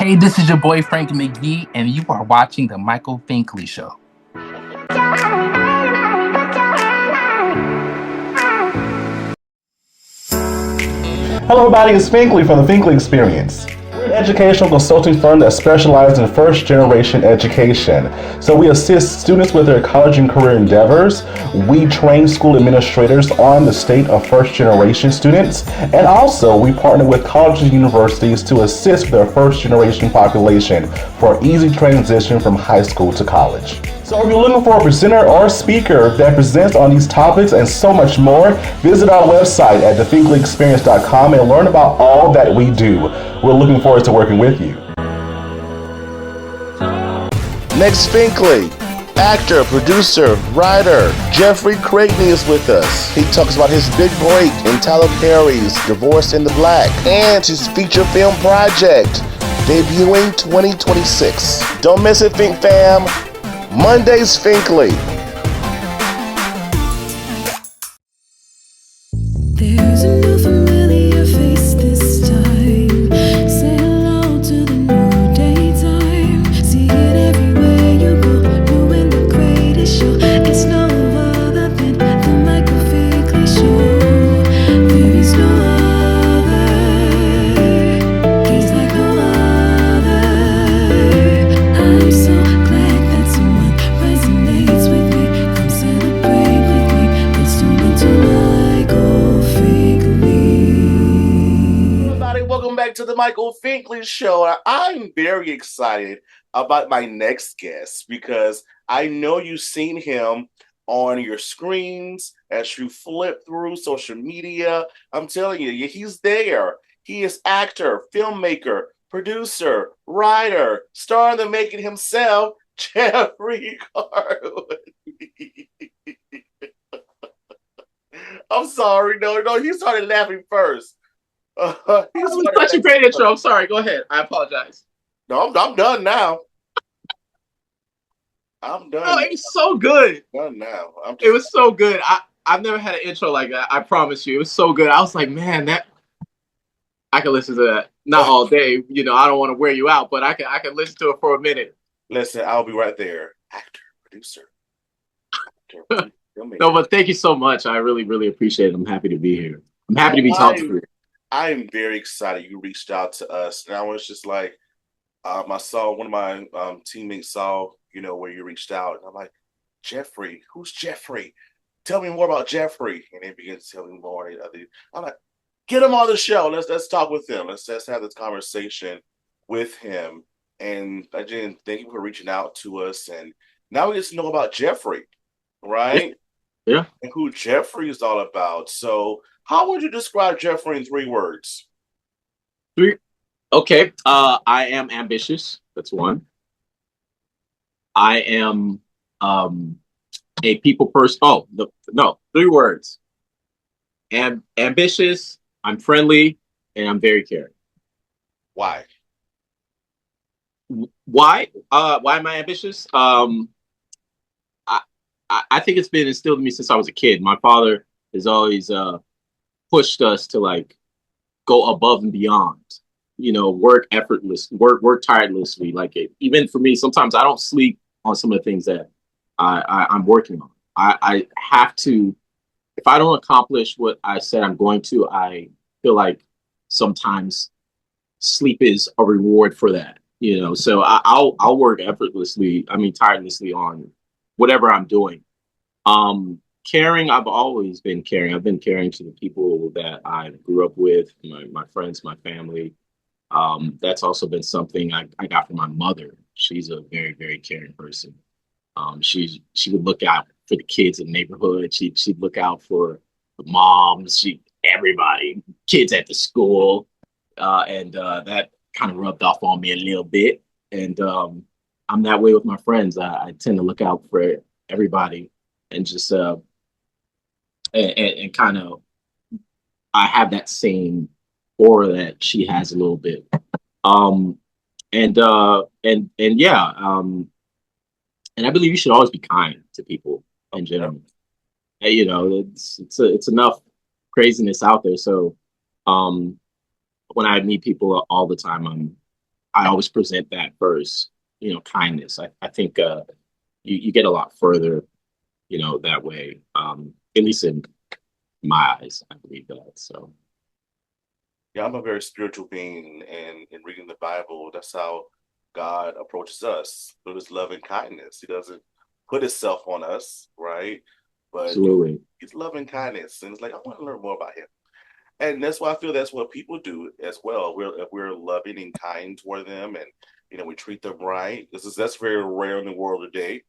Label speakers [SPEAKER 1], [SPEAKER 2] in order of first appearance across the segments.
[SPEAKER 1] Hey, this is your boy Frank McGee, and you are watching the Michael Finkley Show.
[SPEAKER 2] Hello everybody, it's Finkley from the Finkley Experience. We're an educational consulting firm that specializes in first-generation education. So we assist students with their college and career endeavors. We train school administrators on the state of first-generation students. And also, we partner with colleges and universities to assist with their first-generation population for easy transition from high school to college. So if you're looking for a presenter or speaker that presents on these topics and so much more, visit our website at thefinkleyexperience.com and learn about all that we do. We're looking forward to working with you.
[SPEAKER 3] Next, Finkley. Actor, producer, writer, Jeffrey Creightney is with us. He talks about his big break in Tyler Perry's Divorced in the Black and his feature film project, debuting 2026. Don't miss it, Fink fam. Mondays, Finkley.
[SPEAKER 4] There's a new familiar face this time. Say hello to the new daytime. See it everywhere you go. New and the greatest show. It's no other than the Michael Finkley Show. There is no other. He's like no other. I'm so glad that someone resonates with me. Come celebrate with me. Let's tune into Michael Finkley.
[SPEAKER 3] Everybody, welcome back to the Michael Finkley Show. I'm very excited about my next guest because I know you've seen him on your screens as you flip through social media. I'm telling you, he's there. He is actor, filmmaker, producer, writer, star in the making himself, Jeffrey Creightney. I'm sorry. No, he started laughing first.
[SPEAKER 5] That was such a great intro. I'm sorry. Go ahead. I apologize.
[SPEAKER 3] No, I'm done now. I'm done.
[SPEAKER 5] Oh, it was so good.
[SPEAKER 3] Done now.
[SPEAKER 5] It was so good. I've never had an intro like that. I promise you. It was so good. I was like, man, that I can listen to that. Not all day. You know, I don't want to wear you out, but I can listen to it for a minute.
[SPEAKER 3] Listen, I'll be right there. Actor, producer.
[SPEAKER 5] No, but thank you so much. I really, really appreciate it. I'm happy to be here. I'm happy to be talking to you.
[SPEAKER 3] I'm very excited you reached out to us. And I was just like, I saw one of my teammates saw, where you reached out. And I'm like, Jeffrey, who's Jeffrey? Tell me more about Jeffrey. And they began to tell me more. I'm like, get him on the show. Let's talk with him. Let's have this conversation with him. And again, thank you for reaching out to us. And now we get to know about Jeffrey, right?
[SPEAKER 5] Yeah.
[SPEAKER 3] And who Jeffrey is all about. So how would you describe Jeffrey in 3 words?
[SPEAKER 5] 3. Okay. I am ambitious. That's 1. I am a people person. Oh, no, 3 words. Ambitious, I'm friendly, and I'm very caring.
[SPEAKER 3] Why?
[SPEAKER 5] Why am I ambitious? I think it's been instilled in me since I was a kid. My father has always pushed us to like go above and beyond. Work work tirelessly. Even for me, sometimes I don't sleep on some of the things that I'm working on. I have to. If I don't accomplish what I said I'm going to, I feel like sometimes sleep is a reward for that. So I'll work tirelessly on whatever I'm doing. Caring, I've always been caring. I've been caring to the people that I grew up with, my friends, my family. That's also been something I got from my mother. She's a very, very caring person. She would look out for the kids in the neighborhood. She'd look out for the moms, everybody, kids at the school. And that kind of rubbed off on me a little bit. And I'm that way with my friends. I tend to look out for everybody and just and kind of I have that same aura that she has a little bit. And I believe you should always be kind to people in general. It's enough craziness out there. So when I meet people all the time, I always present that first, kindness. I think you get a lot further, that way, at least in my eyes, I believe that. So,
[SPEAKER 3] Yeah, I'm a very spiritual being, and in reading the Bible, that's how God approaches us through his love and kindness. He doesn't put himself on us, right? But through
[SPEAKER 5] absolutely.
[SPEAKER 3] his love and kindness. And it's like, I want to learn more about him. And that's why I feel that's what people do as well. If we're loving and kind toward them, and we treat them right. That's very rare in the world today,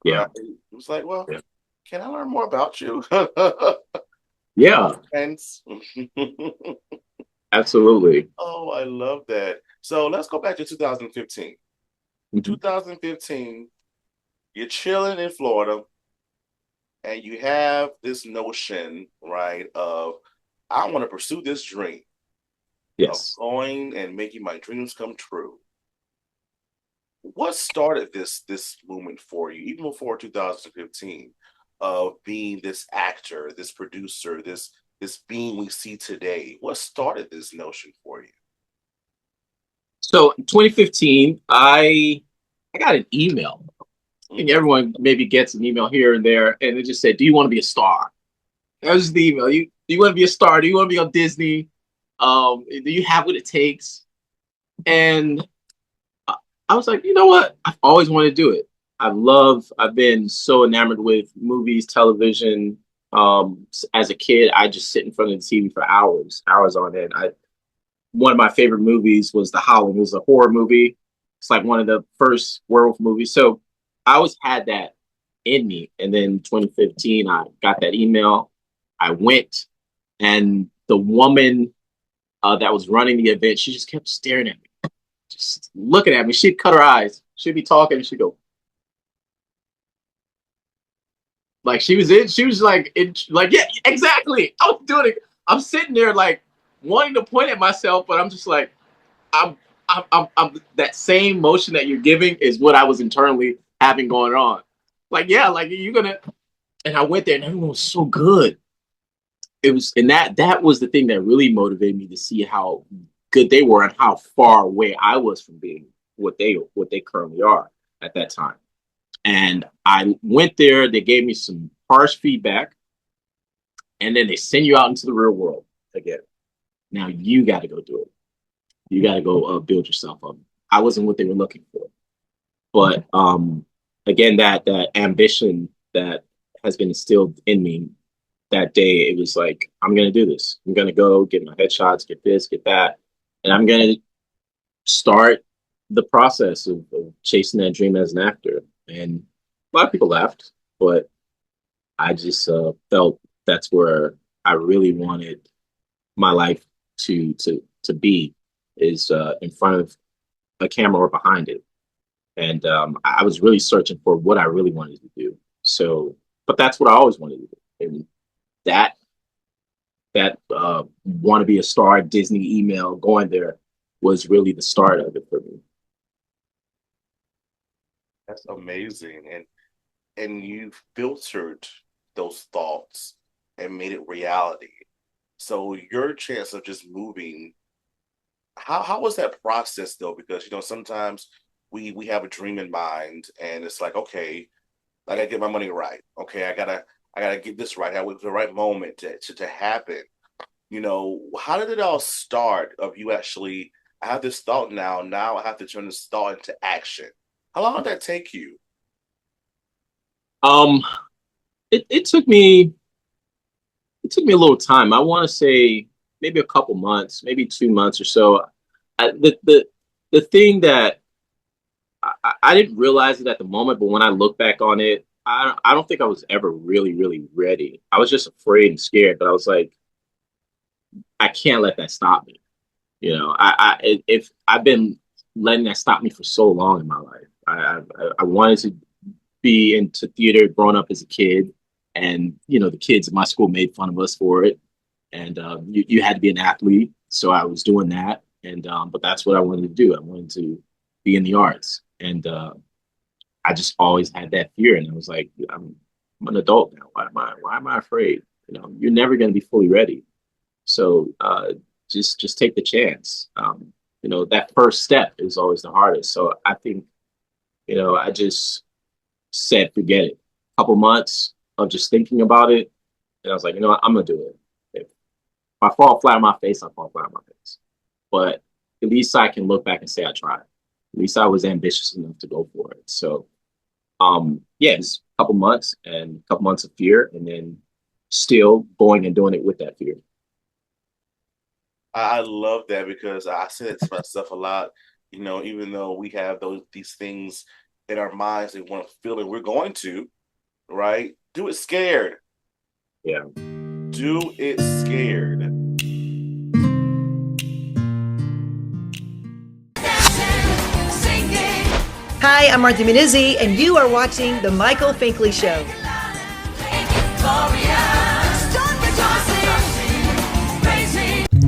[SPEAKER 5] Yeah.
[SPEAKER 3] right? It's like, well,
[SPEAKER 5] Yeah.
[SPEAKER 3] can I learn more about you?
[SPEAKER 5] Yeah,
[SPEAKER 3] And
[SPEAKER 5] absolutely.
[SPEAKER 3] oh, I love that. So let's go back to 2015.
[SPEAKER 5] Mhm.
[SPEAKER 3] 2015, you're chilling in Florida, and you have this notion, right, of I want to pursue this dream of
[SPEAKER 5] Yes.
[SPEAKER 3] going and making my dreams come true. What started this movement for you, even before 2015, of being this actor, this producer, this being we see today? What started this notion for you?
[SPEAKER 5] So in 2015, I got an email. I think
[SPEAKER 3] Mhm.
[SPEAKER 5] everyone maybe gets an email here and there, and it just said, "Do you want to be a star?" That was the email. Do you want to be a star? Do you want to be on Disney? Do you have what it takes? And I I was like, you know what? I've always wanted to do it. I've been so enamored with movies, television. As a kid, I just sit in front of the TV for hours on end. One of my favorite movies was The Howling. It was a horror movie. It's like one of the first werewolf movies. So I always had that in me. And then 2015, I got that email. I went, and the woman that was running the event, she just kept staring at me, just looking at me. She'd cut her eyes. She'd be talking, and she'd go, like she was in. She was like, yeah, exactly. I was doing it. I'm sitting there like wanting to point at myself, but I'm just like, I'm, I'm that same motion that you're giving is what I was internally having going on. Like, yeah, like you're gonna. And I went there, and everyone was so good. It was, and that was the thing that really motivated me to see how good they were and how far away I was from being what they currently are at that time. And I went there. They gave me some harsh feedback, and then they send you out into the real world again. Now you got to go do it. You got to go build yourself up. I wasn't what they were looking for. But again, that ambition that has been instilled in me that day, it was like, I'm gonna do this. I'm gonna go get my headshots, get this, get that, and I'm gonna start the process of chasing that dream as an actor. And a lot of people laughed, but I just felt that's where I really wanted my life to be, is in front of a camera or behind it. And I was really searching for what I really wanted to do. So, but that's what I always wanted to do. And that want to be a star Disney email going there was really the start of it for me.
[SPEAKER 3] That's amazing. And you filtered those thoughts and made it reality. So your chance of just moving, how was that process though? Because sometimes we have a dream in mind, and it's like, okay, I gotta get my money right. Okay, I gotta get this right. I wait for the right moment to happen. How did it all start of you actually, I have this thought now I have to turn this thought into action. How long did that take you?
[SPEAKER 5] Um, it took me a little time. I want to say maybe a couple months, maybe 2 months or so. The thing that I didn't realize it at the moment, but when I look back on it, I don't think I was ever really, really ready. I was just afraid and scared, but I was like, I can't let that stop me. If I've been letting that stop me for so long in my life. I wanted to be into theater growing up as a kid, and the kids in my school made fun of us for it, and you had to be an athlete, so I was doing that, and but that's what I wanted to do. I wanted to be in the arts, and I just always had that fear, and I was like, I'm an adult now. Why am I afraid? You're never going to be fully ready. So just take the chance. that first step is always the hardest. So I think, I just said, forget it. A couple months of just thinking about it. And I was like, I'm going to do it. If I fall flat on my face, I fall flat on my face. But at least I can look back and say I tried. At least I was ambitious enough to go for it. So, yeah, it's a couple months and a couple months of fear, and then still going and doing it with that fear.
[SPEAKER 3] I love that because I say it to myself a lot. Even though we have these things in our minds that want to feel it, we're going to, right? Do it scared.
[SPEAKER 5] Yeah.
[SPEAKER 3] Do it scared.
[SPEAKER 6] Hi, I'm Martha Minizzi, and you are watching The Michael Finkley Show.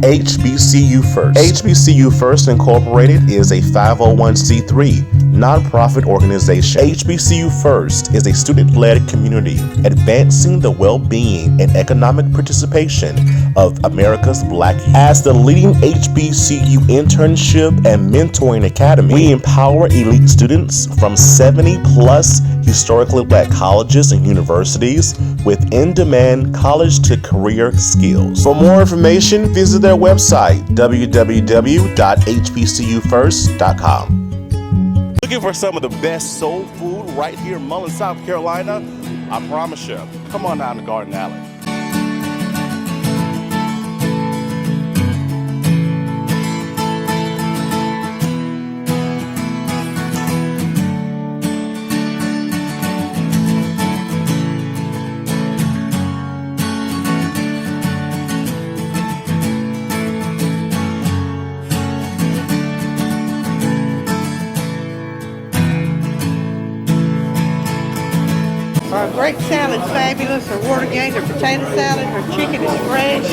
[SPEAKER 2] HBCU First. HBCU First Incorporated is a 501c3 nonprofit organization. HBCU First is a student-led community advancing the well-being and economic participation of America's Black youth. As the leading HBCU internship and mentoring academy, we empower elite students from 70-plus historically Black colleges and universities with in-demand college-to-career skills. For more information, visit their website, www.hbcufirst.com. Looking for some of the best soul food right here in Mullen, South Carolina? I promise you, come on down to Garden Alley.
[SPEAKER 7] Our grape salad's fabulous. Her water gate, her potato salad, her chicken is fresh.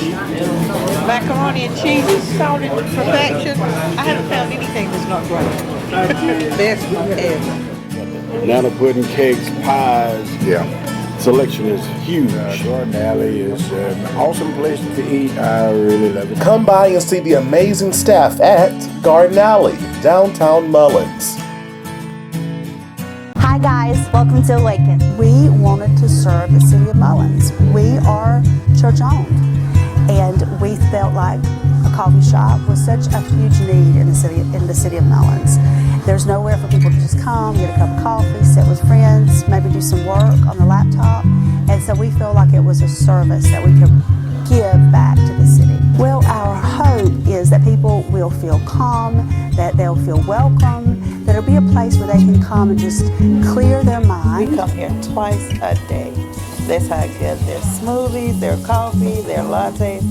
[SPEAKER 7] Macaroni and cheese is salted to perfection. I haven't found anything that's not great. Best ever.
[SPEAKER 8] Banana pudding, cakes, pies. Yeah. Selection is huge. Garden Alley is an awesome place to eat. I really love it.
[SPEAKER 2] Come by and see the amazing staff at Garden Alley, downtown Mullins.
[SPEAKER 9] Hi guys, welcome to Awaken. We wanted to serve the city of Mullins. We are church owned, and we felt like a coffee shop was such a huge need in the city of Mullins. There's nowhere for people to just come, get a cup of coffee, sit with friends, maybe do some work on the laptop. And so we feel like it was a service that we could give back to the city. Well, our hope is that people will feel calm, that they'll feel welcome, that it'll be a place where they can come and just clear their mind.
[SPEAKER 7] We come here twice a day. That's how good their smoothies, their coffee, their lattes,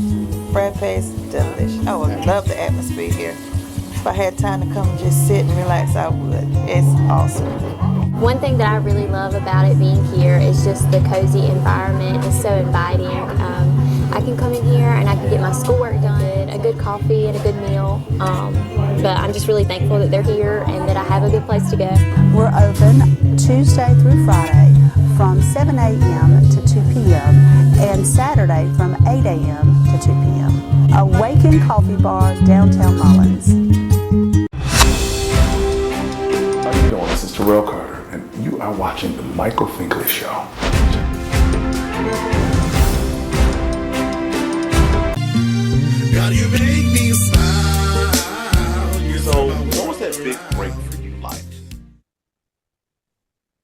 [SPEAKER 7] frappes, delicious. I would love the atmosphere here. If I had time to come and just sit and relax, I would. It's awesome.
[SPEAKER 10] One thing that I really love about it being here is just the cozy environment. It's so inviting. I can come in here and I can get my schoolwork done, a good coffee and a good meal. But I'm just really thankful that they're here and that I have a good place to go.
[SPEAKER 9] We're open Tuesday through Friday from 7 a.m. to 2 p.m. and Saturday from 8 a.m. to 2 p.m. Awaken Coffee Bar, downtown Mullins.
[SPEAKER 11] How you doing? This is Terrell Carter, and you are watching The Michael Finkley Show.
[SPEAKER 3] God, you make me smile. So, what was that big break for you like?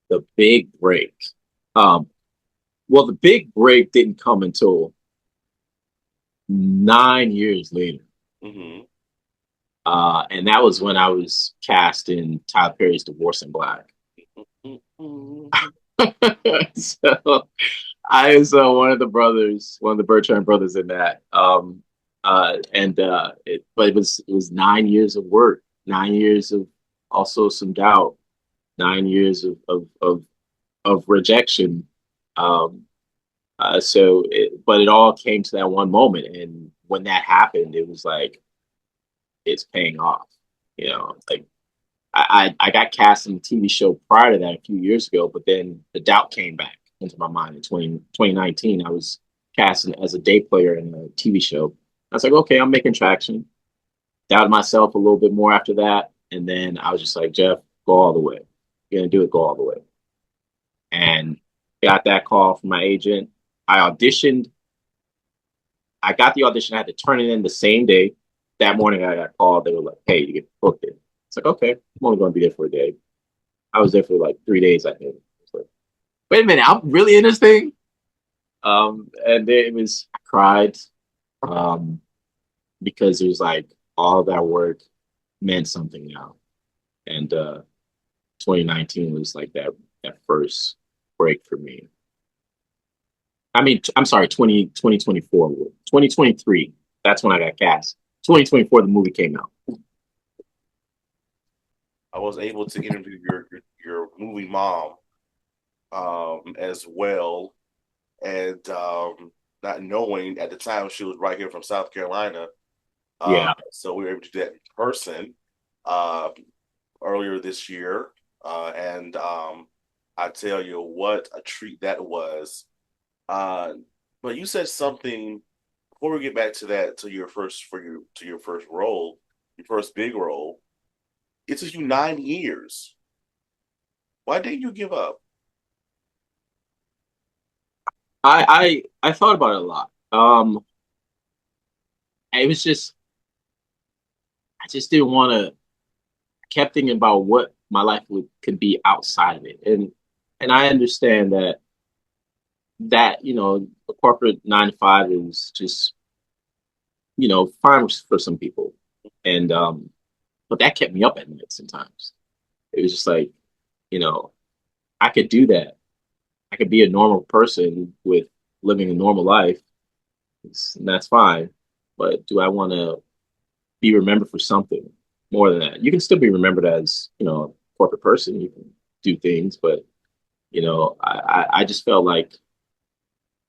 [SPEAKER 5] The big break. Well, the big break didn't come until 9 years later.
[SPEAKER 3] Mm-hmm.
[SPEAKER 5] And that was when I was cast in Tyler Perry's Divorce in Black. So I was one of the Bertrand brothers in that. But it was 9 years of work, 9 years of also some doubt, 9 years of rejection. But it all came to that one moment, and when that happened, it was like it's paying off. Like I got cast in a TV show prior to that a few years ago, but then the doubt came back into my mind in 2019. I was cast as a day player in a TV show. I was like, okay, I'm making traction. doubted myself a little bit more after that. And then I was just like, Jeff, go all the way. You're going to do it, go all the way. And got that call from my agent. I auditioned. I got the audition. I had to turn it in the same day. That morning, I got called. They were like, hey, you get booked in. It's like, okay, I'm only going to be there for a day. I was there for like 3 days, I think. Like, wait a minute, I'm really in this thing? And it was, I cried because it was like all that work meant something now. And 2019 was like that first break for me. I mean, I'm sorry, 2024, 2023. That's when I got cast. 2024, the movie came out.
[SPEAKER 3] I was able to interview your movie mom as well, and not knowing at the time she was right here from South Carolina.
[SPEAKER 5] Yeah.
[SPEAKER 3] So we were able to do that in person earlier this year, and I tell you what a treat that was. But you said something before we get back to that, to your first role, your first big role. It took you 9 years. Why didn't you give up?
[SPEAKER 5] I thought about it a lot. It was just, I just didn't want to. I kept thinking about what my life could be outside of it, and I understand that the corporate 9 to 5 is just fine for some people, and but that kept me up at night sometimes. It was just like, I could do that. I could be a normal person with living a normal life, and that's fine. But do I want to be remembered for something more than that? You can still be remembered as, a corporate person. You can do things, but I just felt like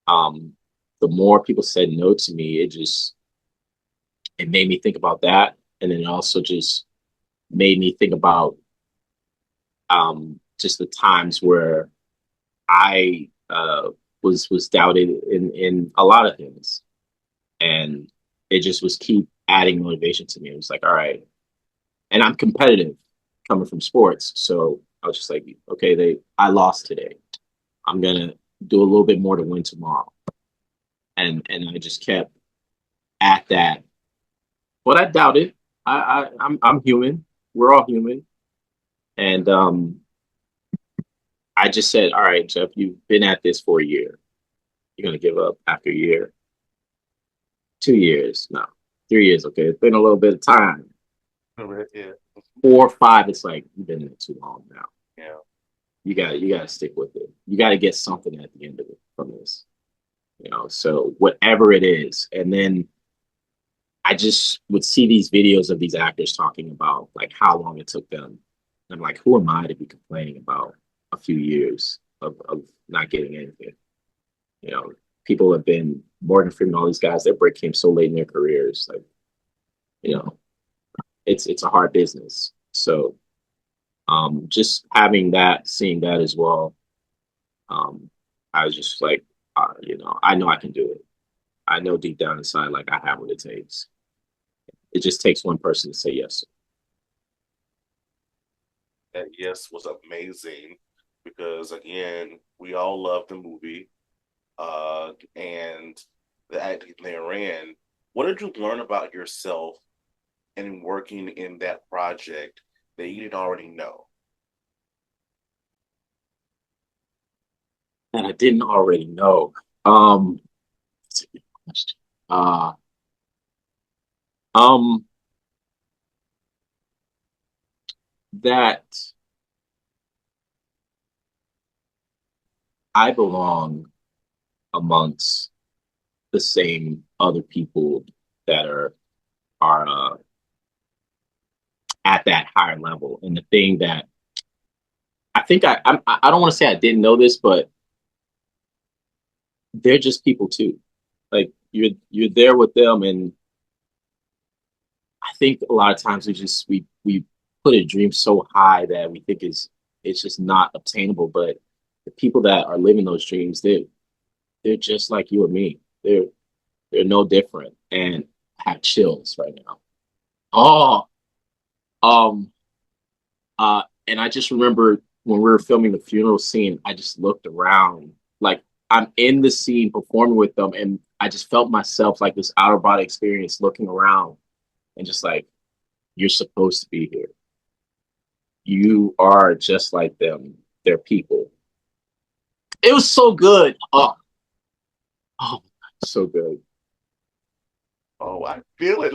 [SPEAKER 5] the more people said no to me, it made me think about that, and then it also just made me think about just the times where I was doubted in a lot of things, and it just was keep adding motivation to me. It was like, all right, and I'm competitive coming from sports, so I was just like, okay, I lost today. I'm gonna do a little bit more to win tomorrow, and I just kept at that. But I doubted. I'm human. We're all human, and I just said, all right, Jeff, you've been at this for a year. You're going to give up after a year? 2 years? No. 3 years. Okay. It's been a little bit of time.
[SPEAKER 3] Yeah.
[SPEAKER 5] 4 or 5, it's like, you've been in it too long now.
[SPEAKER 3] Yeah.
[SPEAKER 5] You got to stick with it. You got to get something at the end of it from this. So whatever it is. And then I just would see these videos of these actors talking about like how long it took them. And I'm like, who am I to be complaining about a few years of not getting anything? People have been Morgan Freeman, all these guys, their break came so late in their careers. Like, it's a hard business. So just having that, seeing that as well, I was just like, I know I can do it. I know deep down inside, like I have what it takes. It just takes one person to say yes.
[SPEAKER 3] That yes was amazing because, again, we all love the movie and the acting therein. What did you learn about yourself and working in that project that you didn't already know?
[SPEAKER 5] And I didn't already know. That's a good question. That I belong amongst the same other people that are at that higher level. And the thing that I think I don't want to say I didn't know this, but they're just people too. Like you're there with them, and I think a lot of times we put a dream so high that we think it's just not obtainable. But the people that are living those dreams, they're just like you and me. They're no different, and I have chills right now. Oh, um, and I just remember when we were filming the funeral scene, I just looked around, like I'm in the scene performing with them, and I just felt myself like this outer body experience, looking around and just like, you're supposed to be here. You are just like them. They're people. It was so good. Oh, so good.
[SPEAKER 3] Oh, I feel it.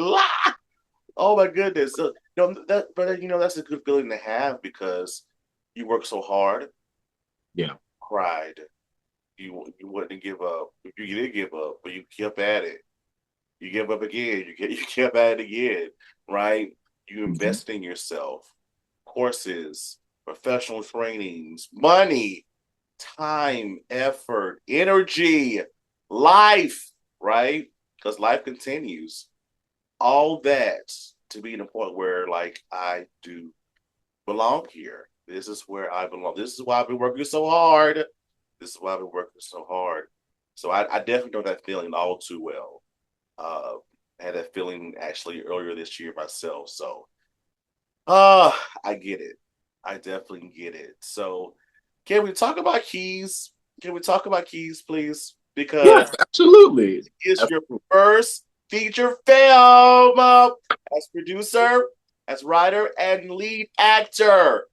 [SPEAKER 3] Oh my goodness. So, but that's a good feeling to have because you work so hard.
[SPEAKER 5] Yeah.
[SPEAKER 3] Cried. You wouldn't give up. You did give up, but you kept at it. You give up again. You kept at it again, right? You invest in yourself, courses, professional trainings, money, time, effort, energy, life, right? Because life continues. All that to be in a point where, like, I do belong here. This is where I belong. This is why I've been working so hard. This is why I've been working so hard. So I definitely know that feeling all too well. Uh, I had that feeling actually earlier this year myself. So, I get it. I definitely get it. So, can we talk about keys? Can we talk about keys, please? Because
[SPEAKER 5] Yes, absolutely.
[SPEAKER 3] it's your first feature film as producer, as writer, and lead actor.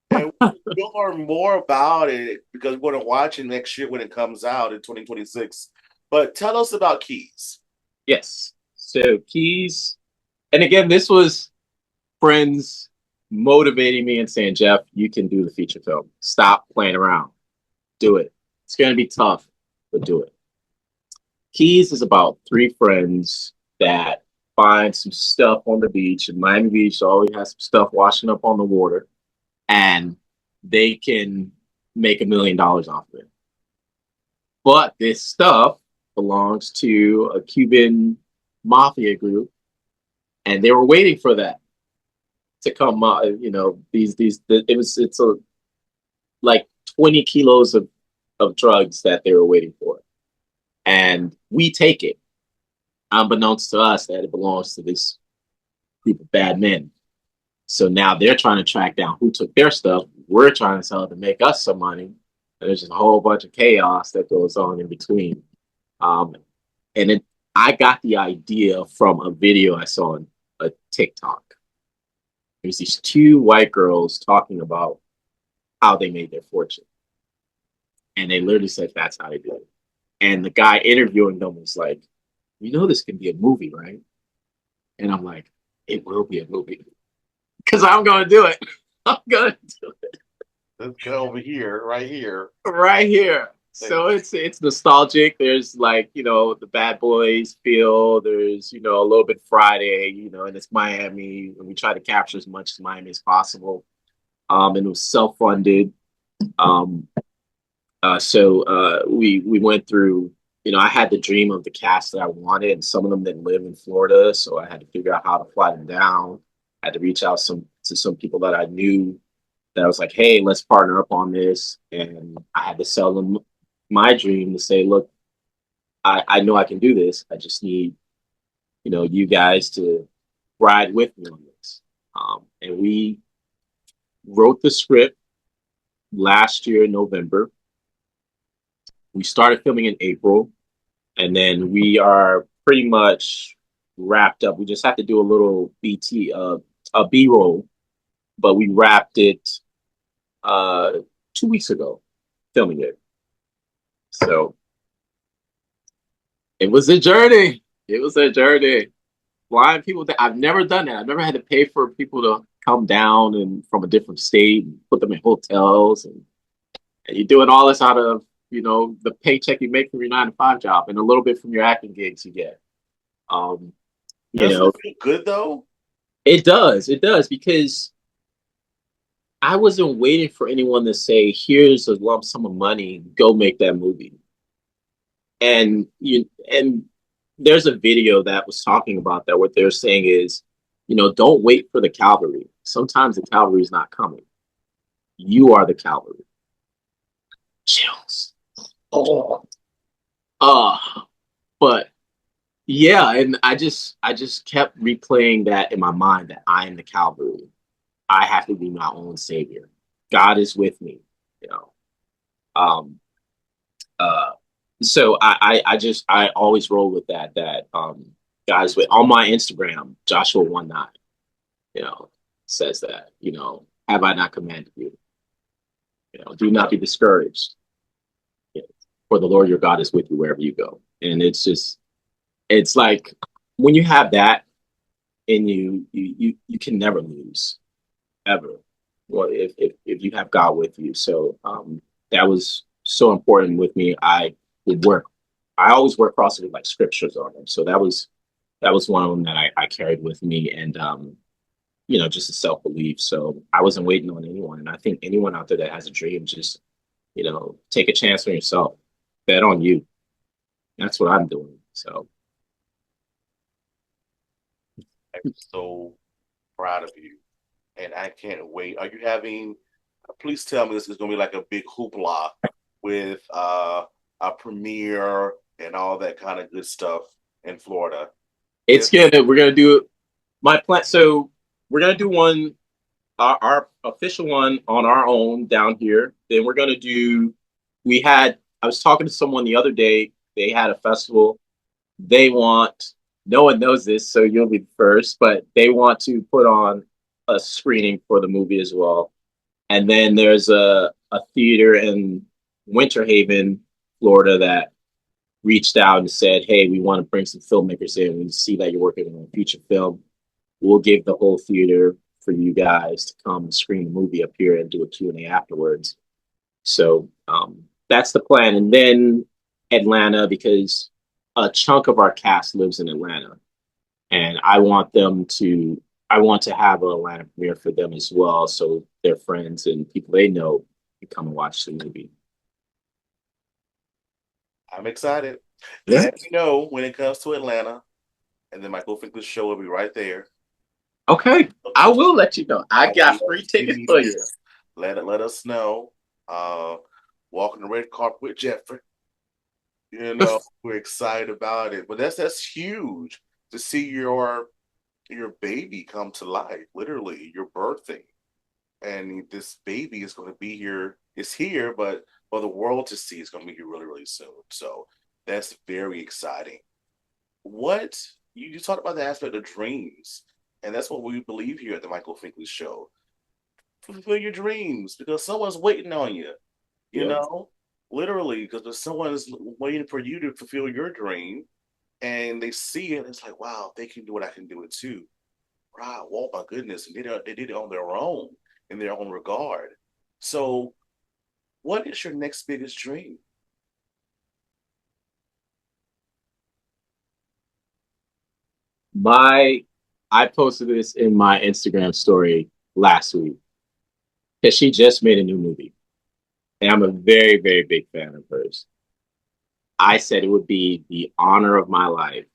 [SPEAKER 3] And we'll learn more about it because we're going to watch it next year when it comes out in 2026. But tell us about Keys.
[SPEAKER 5] Yes. So Keys, and again, this was friends motivating me and saying, Jeff, you can do the feature film. Stop playing around. Do it. It's going to be tough, but do it. Keys is about three friends that find some stuff on the beach. In Miami Beach always has some stuff washing up on the water, and they can make $1 million off of it. But this stuff belongs to a Cuban mafia group, and they were waiting for that to come. It's like 20 kilos of drugs that they were waiting for, and we take it, unbeknownst to us, that it belongs to this group of bad men. So now they're trying to track down who took their stuff. We're trying to sell it to make us some money. And there's just a whole bunch of chaos that goes on in between. And I got the idea from a video I saw on a TikTok. There's these two white girls talking about how they made their fortune. And they literally said that's how they did it. And the guy interviewing them was like, this can be a movie, right? And I'm like, it will be a movie. Because I'm going to do it. I'm going to do it.
[SPEAKER 3] Let's go over here, right here.
[SPEAKER 5] Right here. So it's nostalgic. There's the Bad Boys feel. There's, a little bit Friday, and it's Miami. And we try to capture as much as Miami as possible. And it was self-funded. So we went through, I had the dream of the cast that I wanted, and some of them didn't live in Florida. So I had to figure out how to fly them down. I had to reach out to some people that I knew that I was like, hey, let's partner up on this. And I had to sell them my dream to say, look, I know I can do this. I just need, you guys to ride with me on this. And we wrote the script last year in November. We started filming in April, and then we are pretty much wrapped up. We just have to do a little a B-roll, but we wrapped it 2 weeks ago, filming it. So it was a journey. It was a journey. Flying people that I've never done that. I've never had to pay for people to come down and from a different state and put them in hotels, and you're doing all this out of the paycheck you make from your 9-to-5 job and a little bit from your acting gigs you get.
[SPEAKER 3] Doesn't it feel good though?
[SPEAKER 5] It does because I wasn't waiting for anyone to say, here's a lump sum of money, go make that movie. And there's a video that was talking about that. What they're saying is, don't wait for the cavalry. Sometimes the cavalry is not coming. You are the cavalry. Chills. But Yeah, and I just kept replaying that in my mind that I am the Calvary. I have to be my own savior. God is with me, you know. Um, uh, so I always roll with that guys with on my Instagram, Joshua 19, you know, says that, you know, have I not commanded you? You know, do not be discouraged. You know, for the Lord your God is with you wherever you go. And it's like when you have that in you, you can never lose ever. Well, if you have God with you. So that was so important with me. Would work. I always work across it with like scriptures on them. So that was one of them that I carried with me, and you know, just a self belief. So I wasn't waiting on anyone, and I think anyone out there that has a dream, just you know, take a chance on yourself, bet on you. That's what I'm doing. So
[SPEAKER 3] I'm so proud of you, and I can't wait. Are you having? Please tell me this is going to be like a big hoopla with a premiere and all that kind of good stuff in Florida.
[SPEAKER 5] we're gonna do my plan. So we're gonna do one, our official one on our own down here. Then we're gonna do. I was talking to someone the other day. They had a festival. They want. No one knows this, so you'll be first. But they want to put on a screening for the movie as well. And then there's a theater in Winter Haven, Florida, that reached out and said, "Hey, we want to bring some filmmakers in. We see that you're working on a feature film. We'll give the whole theater for you guys to come and screen the movie up here and do a Q&A afterwards." So that's the plan. And then Atlanta, because a chunk of our cast lives in Atlanta, and I want to have an Atlanta premiere for them as well, so their friends and people they know can come and watch the movie.
[SPEAKER 3] I'm excited.
[SPEAKER 5] Yeah.
[SPEAKER 3] Let me know when it comes to Atlanta, and then Michael Finkley Show will be right there.
[SPEAKER 5] Okay, I will let you know. I got free tickets for you.
[SPEAKER 3] Let us know. Walking the red carpet with Jeffrey. You know, we're excited about it. But that's huge to see your baby come to life. Literally, your birthing, and this baby is going to be here. It's here, but for the world to see, it's going to be here really, really soon. So that's very exciting. What you talked about the aspect of dreams, and that's what we believe here at the Michael Finkley Show. Fulfill your dreams because someone's waiting on you. You know, literally, because someone's waiting for you to fulfill your dream, and they see it. It's like, wow, they can do it. I can do it too. Wow, oh my goodness, and they did it on their own in their own regard. So, what is your next biggest dream?
[SPEAKER 5] I posted this in my Instagram story last week because she just made a new movie, and I'm a very, very big fan of hers. I said it would be the honor of my life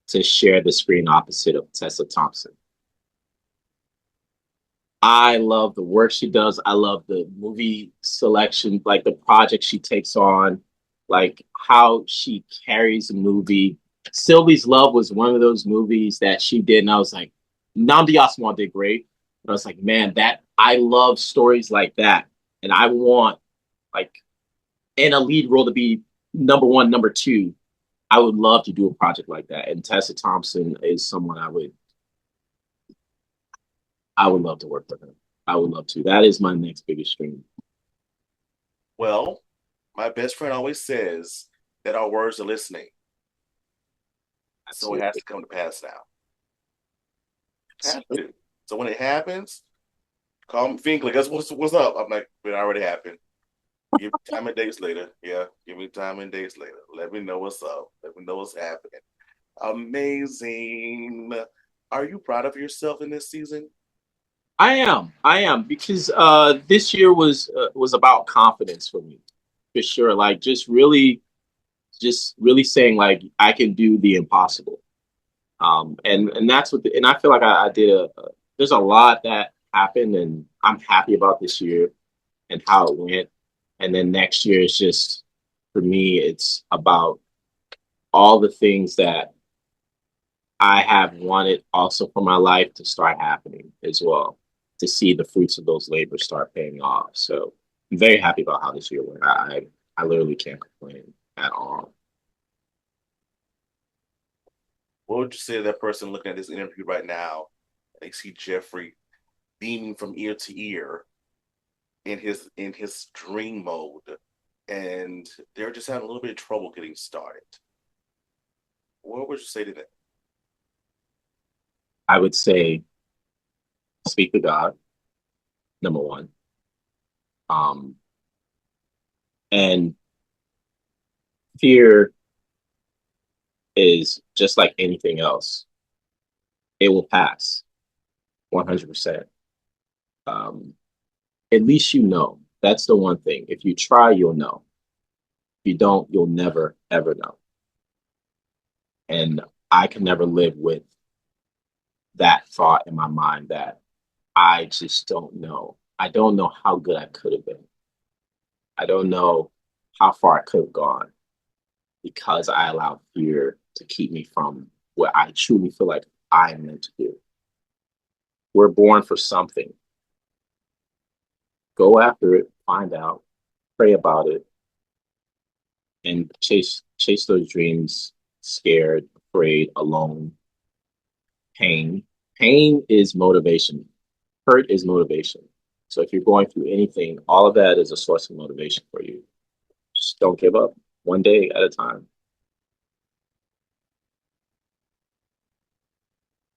[SPEAKER 5] to share the screen opposite of Tessa Thompson. I love the work she does. I love the movie selection, like the project she takes on, like how she carries a movie. Sylvie's Love was one of those movies that she did, and I was like, Namdi Aswan did great. But I was like, man, that I love stories like that, and I want like in a lead role to be number one, number two. I would love to do a project like that, and Tessa Thompson is someone I would love to work with her. I would love to. That is my next biggest dream.
[SPEAKER 3] Well, my best friend always says that our words are listening. So it has to come to pass now. Has to. So when it happens, call me Finkley. That's what's up. I'm like, it already happened. Give me time and dates later. Yeah, give me time and dates later. Let me know what's up. Let me know what's happening. Amazing. Are you proud of yourself in this season?
[SPEAKER 5] I am because this year was about confidence for me, for sure. Like just really saying like I can do the impossible. And that's and I feel like I did there's a lot that happened, and I'm happy about this year and how it went. And then next year is just for me, it's about all the things that I have wanted also for my life to start happening as well, to see the fruits of those labors start paying off. So I'm very happy about how this year went. I literally can't complain at all.
[SPEAKER 3] What would you say to that person looking at this interview right now? They see Jeffrey beaming from ear to ear in his dream mode, and they're just having a little bit of trouble getting started. What would you say to them?
[SPEAKER 5] I would say speak to God, number one. And fear is just like anything else. It will pass 100%. At least you know. That's the one thing. If you try, you'll know. If you don't, you'll never, ever know. And I can never live with that thought in my mind that I just don't know. I don't know how good I could have been. I don't know how far I could have gone because I allowed fear to keep me from what I truly feel like I am meant to do. We're born for something. Go after it, find out, pray about it, and chase those dreams, scared, afraid, alone. Pain is motivation. Hurt is motivation. So if you're going through anything, all of that is a source of motivation for you. Just don't give up, one day at a time.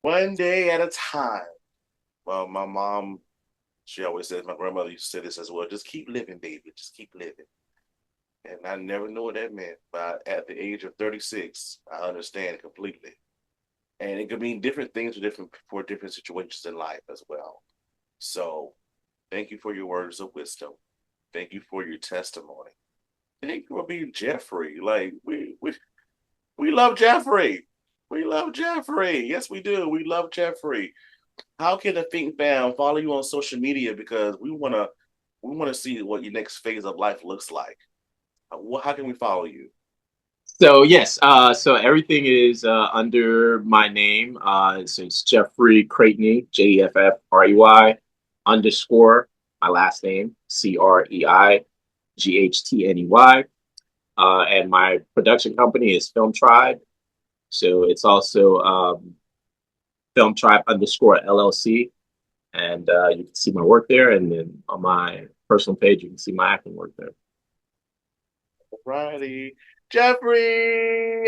[SPEAKER 3] One day at a time. Well, my mom, she always says, my grandmother used to say this as well, just keep living, baby, just keep living. And I never knew what that meant, but at the age of 36, I understand completely. And it could mean different things for different situations in life as well. So thank you for your words of wisdom. Thank you for your testimony. Thank you for being Jeffrey. Like, we love Jeffrey. We love Jeffrey. Yes, we do. We love Jeffrey. How can the Think fam follow you on social media? Because we wanna see what your next phase of life looks like. How can we follow you?
[SPEAKER 5] So yes, so everything is under my name. So it's Jeffrey Creightney, JEFFREY _ my last name, CREIGHTNEY. And my production company is Film Tribe. So it's also Film Tribe _ LLC. And you can see my work there. And then on my personal page, you can see my acting work there.
[SPEAKER 3] Alrighty. Jeffrey,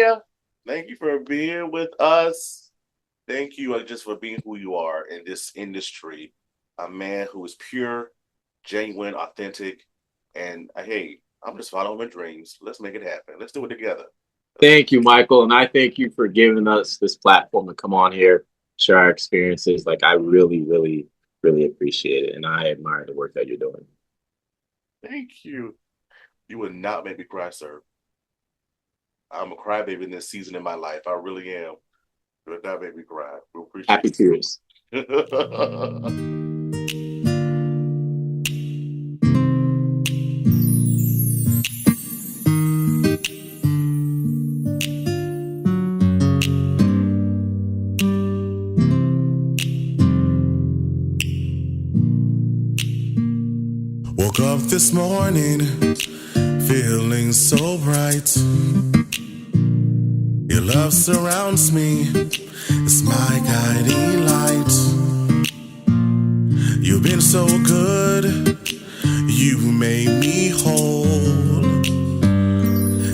[SPEAKER 3] thank you for being with us. Thank you just for being who you are in this industry. A man who is pure, genuine, authentic, and hey, I'm just following my dreams. Let's make it happen. Let's do it together.
[SPEAKER 5] Thank you, Michael. And I thank you for giving us this platform to come on here, share our experiences. Like, I really, really, really appreciate it. And I admire the work that you're doing.
[SPEAKER 3] Thank you. You would not make me cry, sir. I'm a crybaby in this season in my life. I really am. You would not make me cry. We appreciate
[SPEAKER 5] Happy tears.
[SPEAKER 12] Woke up this morning feeling so bright. Your love surrounds me, it's my guiding light. You've been so good, you made me whole.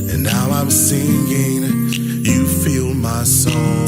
[SPEAKER 12] And now I'm singing, you fill my soul.